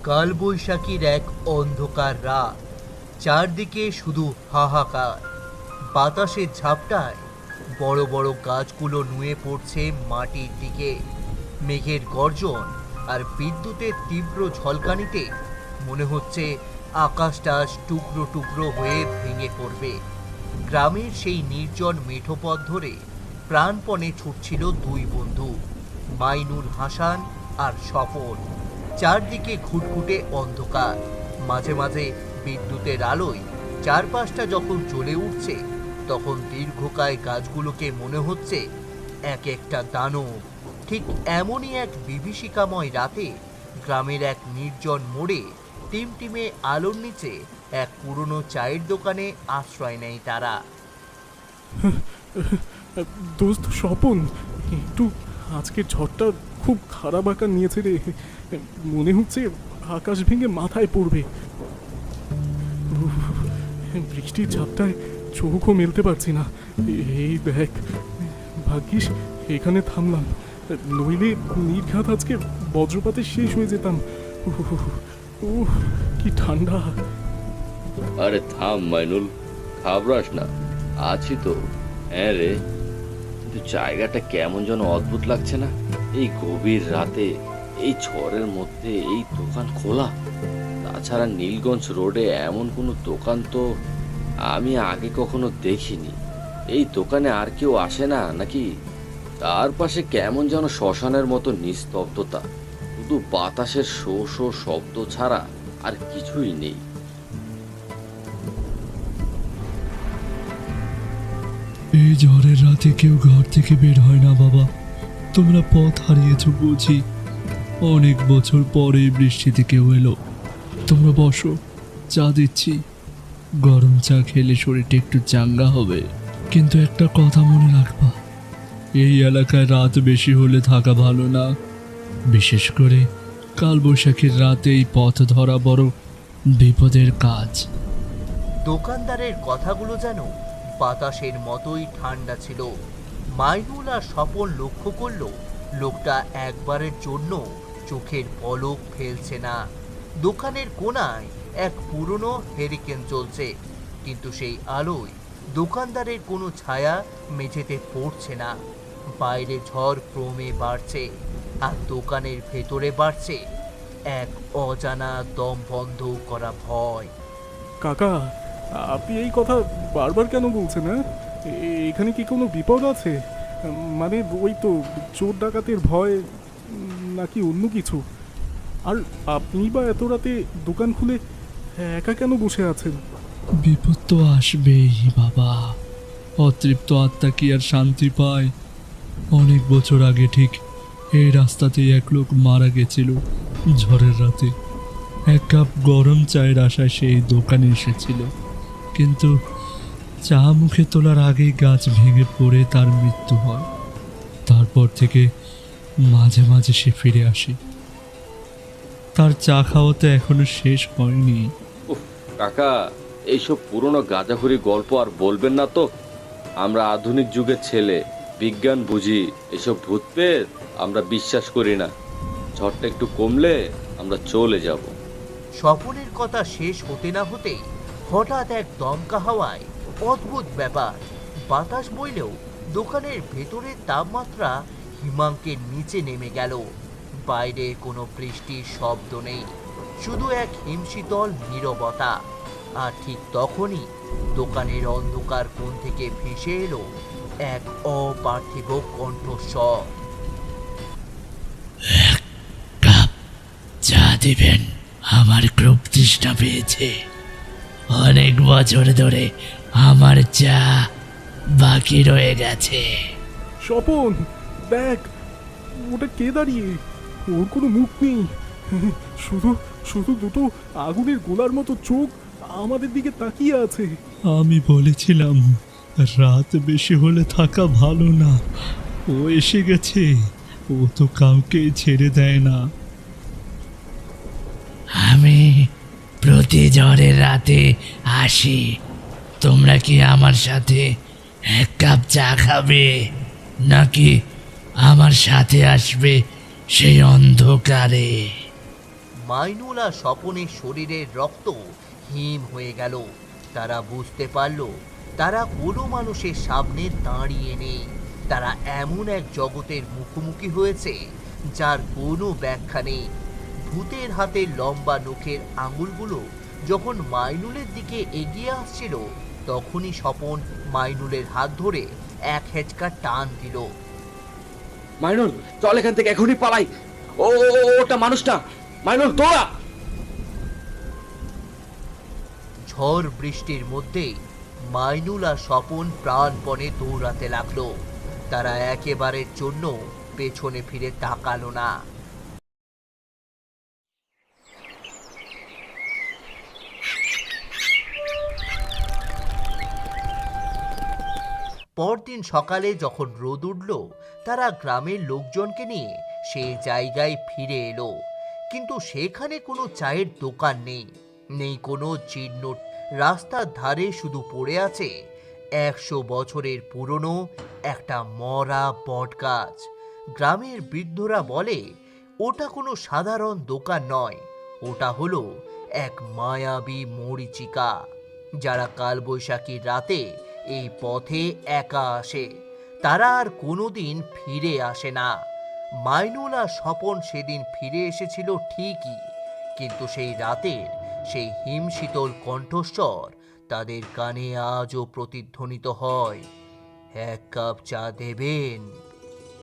কালবৈশাখীর এক অন্ধকার রাত, চারদিকে শুধু হাহাকার। বাতাসের ঝাপটায় বড় বড় গাছগুলো নুয়ে পড়ছে মাটির দিকে। মেঘের গর্জন আর বিদ্যুতের তীব্র ঝলকানিতে মনে হচ্ছে আকাশটা টুকরো টুকরো হয়ে ভেঙে পড়বে। গ্রামের সেই নির্জন মেঠো পথ ধরে প্রাণপণে ছুটছিল দুই বন্ধু, মাইনুল হাসান আর স্বপন। চারদিকে ঘুটঘুটে অন্ধকার, মাঝে মাঝে বিদ্যুতের আলোয় চারপাশটা যখন জ্বলে উঠছে, তখন দীর্ঘকায় গাছগুলোকে মনে হচ্ছে এক একটা দানব। ঠিক এমনই এক বিভীষিকাময় রাতে গ্রামের এক নির্জন মোড়ে টিমটিমে আলোর নিচে এক পুরনো চায়ের দোকানে আশ্রয় নেয় তারা। দোস্ত স্বপন, একটু আজকের ঝড়টা খুব খারাপ আকার নিয়েছে রে। মনে হচ্ছে আকাশ ভেঙে মাথায় পড়বে। বৃষ্টির ঝাপটায় চোখও মেলতে পারছি না। এই দেখ, ভাগ্যিস এখানে থামলাম, নইলে নির্ঘাত আজকে বজ্রপাতে শেষ হয়ে যেতাম। কি ঠান্ডা। আরে থাম মাইনুল, ঘাবড়াস না, আছি তো। হ্যাঁ রে, কিন্তু জায়গাটা কেমন যেন অদ্ভুত লাগছে না? এই গভীর রাতে, এই ঝড়ের মধ্যে এই দোকান খোলা। তাছাড়া নীলগঞ্জ রোডে এমন কোনো দোকান তো আমি আগে কখনো দেখিনি। এই দোকানে আর কেউ আসে না নাকি? তার পাশে কেমন যেন শ্মশানের মতো নিস্তব্ধতা, শুধু বাতাসের শো শো শব্দ ছাড়া আর কিছুই নেই। এই ঝড়ের রাতে কেউ ঘর থেকে বের হয় না বাবা। তোমরা পথ হারিয়েছো বুঝি। অনেক বছর পরে বৃষ্টিতে কেউ এলো। তোমরা বসো, চা দিচ্ছি। গরম চা খেলে শরীরটা একটু চাঙ্গা হবে। কিন্তু একটা কথা মনে রাখবা, এই এলাকায় রাত বেশি হলে থাকা ভালো না। বিশেষ করে কালবৈশাখীর রাতে এই পথ ধরা বড় বিপদের কাজ। দোকানদারের কথাগুলো যেন বাতাসের মতোই ঠান্ডা ছিল। মাইনুল আর স্বপন লক্ষ্য করল, লোকটা একবারের জন্য চোখের পলক ফেলছে না। দোকানের কোণায় এক পুরনো হেরিকেন চলছে, কিন্তু সেই আলোয় দোকানদারের কোনো ছায়া মেঝেতে পড়ছে না। বাইরে ঝড় ক্রমে বাড়ছে, আর দোকানের ভেতরে বাড়ছে এক অজানা দম বন্ধ করা ভয়। কাকা, আপনি এই কথা বারবার কেন বলছেন? হ্যাঁ, এখানে কি কোনো বিপদ আছে? মানে ওই তো চোর ডাকাতের ভয়, নাকি অন্য কিছু? আর আপনি বা এত রাতে দোকান খুলে একা কেন বসে আছেন? বিপদ তো আসবেই বাবা। অতৃপ্ত আত্মা কি আর শান্তি পায়? অনেক বছর আগে ঠিক এই রাস্তাতেই এক লোক মারা গেছিল ঝড়ের রাতে। এক কাপ গরম চায়ের আশায় সেই দোকানে এসেছিল, কিন্তু চা মুখে তোলার আগেই গাছ ভেঙে পড়ে তার মৃত্যু হয়। তারপর থেকে মাঝে মাঝে সে ফিরে আসে। তার চা খাওয়াতে এখনো শেষ হয়নি। উফ কাকা, এইসব পুরনো গাঁজাখুরি গল্প আর বলবেন না তো। আমরা আধুনিক যুগের ছেলে, বিজ্ঞান বুঝি, এসব ভূত পেত আমরা বিশ্বাস করি না। ঝড়টা একটু কমলে আমরা চলে যাব। স্বপনের কথা শেষ হতে না হতেই হঠাৎ এক দমকা হাওয়ায় অদ্ভুত ব্যাপার। বাতাস বইলেও দোকানের ভেতরের তাপমাত্রা হিমাঙ্কের নিচে নেমে গেল। বাইরে কোনো বৃষ্টির শব্দ নেই, শুধু এক হিমশীতল নীরবতা। আর ঠিক তখনই দোকানের অন্ধকার কোণ থেকে ভেসে এলো এক অপার্থিব কণ্ঠস্বর। কাপ চা দিবেন? আমার খুব তৃষ্ণা পেয়েছে। অনেক বছর ধরে আমার চা বাকি রয়ে গেছে। স্বপন, দেখ, ওটা কে দাঁড়িয়ে? ওর কোনো মুখ নেই, শুধু শুধু দুটো আগুনের গোলার মতো চোখ আমাদের দিকে তাকিয়ে আছে। আমি বলেছিলাম রাত বেশি হলে থাকা ভালো না। ও এসে গেছে। ও তো কাউকে ছেড়ে দেয় না। আমি প্রতি ঝড়ের রাতে আসি। তোমরা কি আমার সাথে এক কাপ চা খাবে, নাকি আমার সাথে আসবে সেই অন্ধকারে? মাইনুল আর স্বপনের শরীরের রক্ত হিম হয়ে গেল। তারা বুঝতে পারল তারা কোনো মানুষের সামনে দাঁড়িয়ে নেই, তারা এমন এক জগতের মুখোমুখি হয়েছে যার কোনো ব্যাখ্যা নেই। ভূতের হাতের লম্বা নখের আঙুলগুলো যখন মাইনুলের দিকে এগিয়ে আসছিল, তখনই স্বপন মাইনুলের হাত ধরে এক হেঁচকা টান দিল। মাইনুল চল এখান থেকে, এখনই পালাই। ওটা মানুষটা, মাইনুল তোরা। ঝড় বৃষ্টির মধ্যেই মাইনুল আর স্বপন প্রাণপণে দৌড়াতে লাগলো। তারা একেবারের জন্য পেছনে ফিরে তাকালো না। পরদিন সকালে যখন রোদ উঠল, তারা গ্রামের লোকজনকে নিয়ে সেই জায়গায় ফিরে এলো। কিন্তু সেখানে কোনো চায়ের দোকান নেই, নেই কোনো জীর্ণ। রাস্তার ধারে শুধু পড়ে আছে 100 বছরের পুরনো একটা মরা বটগাছ। গ্রামের বৃদ্ধরা বলে ওটা কোনো সাধারণ দোকান নয়, ওটা হলো এক মায়াবী মরীচিকা, যারা কালবৈশাখীর রাতে এই পথে একা আসে, তারা আর কোনোদিন ফিরে আসে না। মাইনুল আর স্বপন সেদিন ফিরে এসেছিল ঠিকই, কিন্তু সেই রাতের সেই হিমশীতল কণ্ঠস্বর তাদের কানে আজও প্রতিধ্বনিত হয়। 1 কাপ চা দেবেন?